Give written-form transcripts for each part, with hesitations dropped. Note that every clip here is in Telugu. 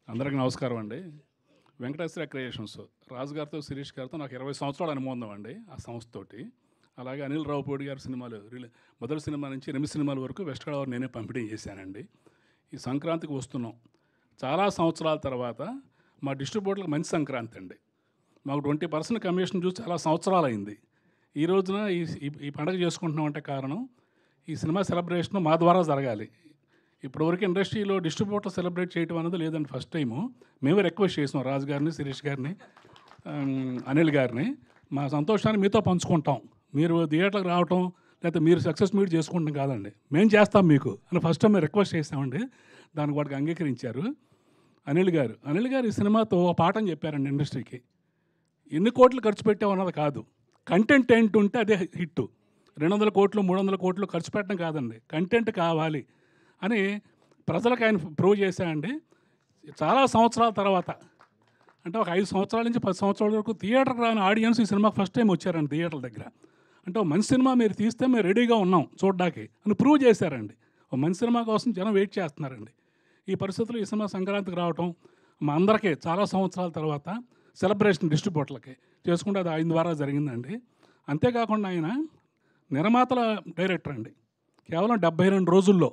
అందరికీ నమస్కారం అండి. వెంకటేశ్వర క్రియేషన్స్ రాజుగారితో శిరీష్ గారితో నాకు 20 సంవత్సరాల అనుబంధం అండి ఆ సంస్థతోటి. అలాగే అనిల్ రావుపూడి గారి సినిమాలు మొదటి సినిమా నుంచి 8 సినిమాల వరకు వెస్ట్ గోదావరి నేనే పంపిణీ చేశానండి. ఈ సంక్రాంతికి వస్తున్నాం. చాలా సంవత్సరాల తర్వాత మా డిస్ట్రిబ్యూటర్లకు మంచి సంక్రాంతి అండి. మాకు 20% కమిషన్ చూసి చాలా సంవత్సరాలు అయింది. ఈ రోజున ఈ పండుగ చేసుకుంటున్నాం అంటే కారణం ఈ సినిమా సెలబ్రేషన్ మా ద్వారా జరగాలి. ఇప్పటివరకు ఇండస్ట్రీలో డిస్ట్రిబ్యూటర్ సెలబ్రేట్ చేయడం అనేది లేదండి. ఫస్ట్ టైము మేమే రిక్వెస్ట్ చేసాం రాజు గారిని, శిరీష్ గారిని, అనిల్ గారిని. మా సంతోషాన్ని మీతో పంచుకుంటాం. మీరు థియేటర్కి రావటం లేకపోతే మీరు సక్సెస్ మీట్ చేసుకుంటాం కాదండి, మేము చేస్తాం మీకు అని ఫస్ట్ టైం మేము రిక్వెస్ట్ చేసామండి. దానికి వాటికి అంగీకరించారు. అనిల్ గారు ఈ సినిమాతో ఒక పాఠం చెప్పారండి ఇండస్ట్రీకి. ఎన్ని కోట్లు ఖర్చు పెట్టామన్నది కాదు, కంటెంట్ ఏంటి ఉంటే అదే హిట్. 200 కోట్లు 300 కోట్లు ఖర్చు పెట్టడం కాదండి, కంటెంట్ కావాలి అని ప్రజలకు ఆయన ప్రూవ్ చేశాయండి. చాలా సంవత్సరాల తర్వాత అంటే ఒక 5 సంవత్సరాల నుంచి 10 సంవత్సరాల వరకు థియేటర్కి రాని ఆడియన్స్ ఈ సినిమాకి ఫస్ట్ టైం వచ్చారండి థియేటర్ల దగ్గర. అంటే ఒక మంచి సినిమా మీరు తీస్తే మేము రెడీగా ఉన్నాం చూడడానికి అని ప్రూవ్ చేశారండి. ఒక మంచి సినిమా కోసం జనం వెయిట్ చేస్తున్నారండి. ఈ పరిస్థితుల్లో ఈ సినిమా సంక్రాంతికి రావటం మా అందరికీ చాలా సంవత్సరాల తర్వాత సెలబ్రేషన్ డిస్ట్రిబ్యూటర్లకి చేసుకుంటే అది ఆయన ద్వారా జరిగిందండి. అంతేకాకుండా ఆయన నిర్మాతల డైరెక్టర్ అండి. కేవలం 72 రోజుల్లో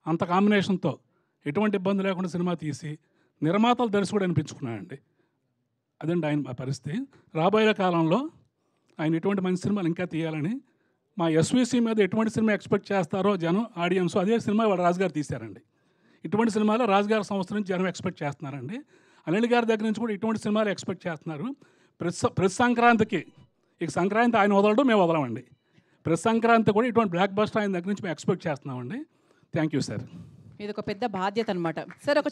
అంత కాంబినేషన్తో ఎటువంటి ఇబ్బంది లేకుండా సినిమా తీసి నిర్మాతలు దర్శకుడు అనిపించుకున్నాడండి. అదండి ఆయన పరిస్థితి. రాబోయే కాలంలో ఆయన ఎటువంటి మంచి సినిమాలు ఇంకా తీయాలని, మా ఎస్విసి మీద ఎటువంటి సినిమా ఎక్స్పెక్ట్ చేస్తారో జనం ఆడియన్స్ అదే సినిమా వాళ్ళు రాజుగారు తీశారండి. ఇటువంటి సినిమాలు రాజుగారి సంస్థ నుంచి జనం ఎక్స్పెక్ట్ చేస్తున్నారండి. అనిల్ గారి దగ్గర నుంచి కూడా ఇటువంటి సినిమాలు ఎక్స్పెక్ట్ చేస్తున్నారు. ప్రతి సంక్రాంతికి, ఇక సంక్రాంతి ఆయన వదలడం మేము వదలమండి. ప్రతి సంక్రాంతి కూడా ఇటువంటి బ్లాక్ బస్టర్ ఆయన దగ్గర నుంచి మేము ఎక్స్పెక్ట్ చేస్తున్నామండి. Thank you sir. ఇది ఒక పెద్ద బాధ్యత అనమాట సార్. ఒక